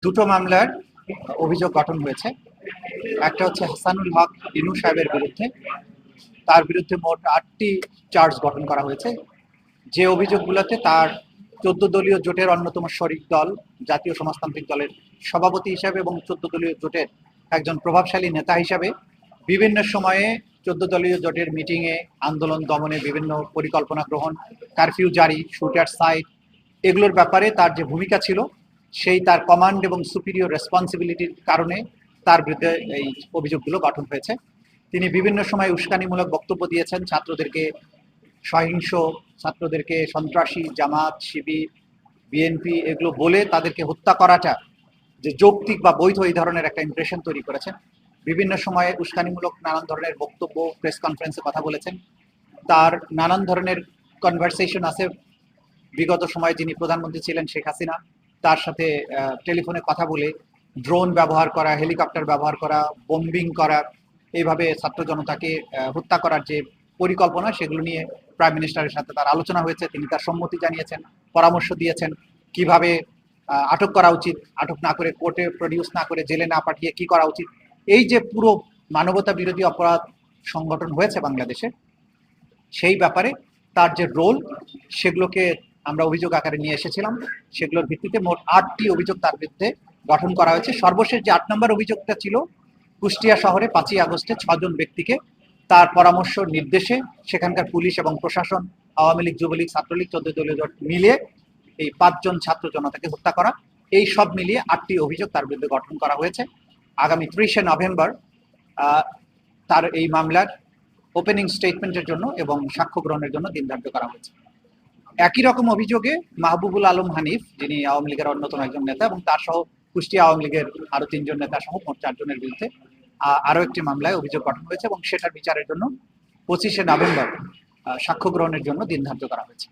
দুটো মামলার অভিযোগ গঠন হয়েছে। একটা হচ্ছে হাসানুল হক ইনু সাহেবের বিরুদ্ধে। তার বিরুদ্ধে মোট 8টি চার্জ গঠন করা হয়েছে, যে অভিযোগগুলোতে তার 14 দলীয় জোটের অন্যতম শরিক দল জাতীয় সমাজতান্ত্রিক দলের সভাপতি হিসাবে এবং 14 দলীয় জোটের একজন প্রভাবশালী নেতা হিসাবে বিভিন্ন সময়ে 14 দলীয় জোটের মিটিংয়ে আন্দোলন দমনে বিভিন্ন পরিকল্পনা গ্রহণ, কারফিউ জারি, শুটার সাইট, এগুলোর ব্যাপারে তার যে ভূমিকা ছিল সেই তার কমান্ড এবং সুপিরিয়র রেসপন্সিবিলিটির কারণে তার বিরুদ্ধে এই অভিযোগগুলো গঠন হয়েছে। তিনি বিভিন্ন সময় উস্কানিমূলক বক্তব্য দিয়েছেন, ছাত্রদেরকে সহিংস, ছাত্রদেরকে সন্ত্রাসী, জামাত, শিবির, বিএনপি এগুলো বলে তাদেরকে হত্যা করাটা যে যৌক্তিক বা বৈধ এই ধরনের একটা ইমপ্রেশন তৈরি করেছেন। বিভিন্ন সময়ে উস্কানিমূলক নানান ধরনের বক্তব্য, প্রেস কনফারেন্সে কথা বলেছেন। তার নানান ধরনের কনভারসেশন আছে বিগত সময়ে যিনি প্রধানমন্ত্রী ছিলেন শেখ হাসিনা তার সাথে টেলিফোনে কথা বলে ড্রোন ব্যবহার করা, হেলিকপ্টার ব্যবহার করা, বোম্বিং করা, এইভাবে ছাত্র জনতাকে হত্যা করার যে পরিকল্পনা সেগুলো নিয়ে প্রাইম মিনিস্টারের সাথে তার আলোচনা হয়েছে। তিনি তার সম্মতি জানিয়েছেন, পরামর্শ দিয়েছেন কিভাবে আটক করা উচিত, আটক না করে কোর্টে প্রডিউস না করে জেলে না পাঠিয়ে কি করা উচিত। এই যে পুরো মানবতা বিরোধী অপরাধ সংগঠন হয়েছে বাংলাদেশে, সেই ব্যাপারে তার যে রোল সেগুলোকে আমরা অভিযোগ আকারে নিয়ে এসেছিলাম। সেগুলোর ভিত্তিতে মোট 8টি অভিযোগ তার বিরুদ্ধে গঠন করা হয়েছে। সর্বশেষ যে 8 নম্বর অভিযোগটা ছিল, কুষ্টিয়া শহরে 5ই আগস্টে 6 জন ব্যক্তিকে তার পরামর্শ নির্দেশে সেখানকার পুলিশ এবং প্রশাসন, আওয়ামী লীগ, যুবলীগ, ছাত্রলীগ, 14 দলীয় জোট মিলিয়ে এই 5 জন ছাত্র জনতাকে হত্যা করা, এই সব মিলিয়ে 8টি অভিযোগ তার বিরুদ্ধে গঠন করা হয়েছে। আগামী 30শে নভেম্বর তার এই মামলার ওপেনিং স্টেটমেন্টের জন্য এবং সাক্ষ্য গ্রহণের জন্য দিন ধার্য করা হয়েছে। একই রকম অভিযোগে মাহবুবুল আলম হানিফ, যিনি আওয়ামী লীগের অন্যতম একজন নেতা, এবং তার সহ কুষ্টিয়া আওয়ামী লীগের আরো 3 জন নেতা সহ মোট 4 জনের বিরুদ্ধে আরো একটি মামলায় অভিযোগ গঠন হয়েছে এবং সেটার বিচারের জন্য 25শে নভেম্বর সাক্ষ্য গ্রহণের জন্য দিন ধার্য করা হয়েছে।